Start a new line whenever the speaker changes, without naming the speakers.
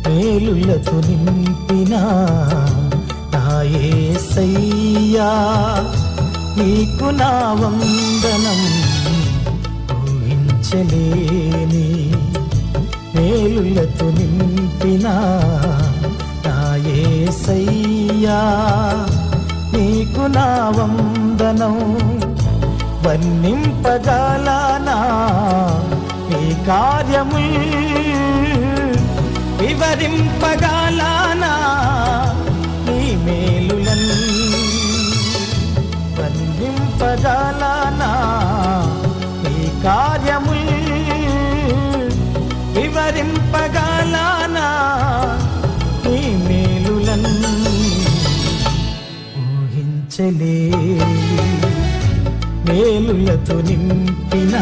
మేలులతో నింపిన నా యేసయ్యా, నీకు నా వందనం ఊహించలేని. మేలులతో నింపిన నా యేసయ్యా, నీకు నా వందనం. వర్ణింపగలనా నీ కార్యము, వివరింపగలనా నీ మేలులను. వర్ణింపగలనా నీ కార్యము, వివరింపగలనా నీ మేలులను. ఊహించలే మేలులతో నింపిన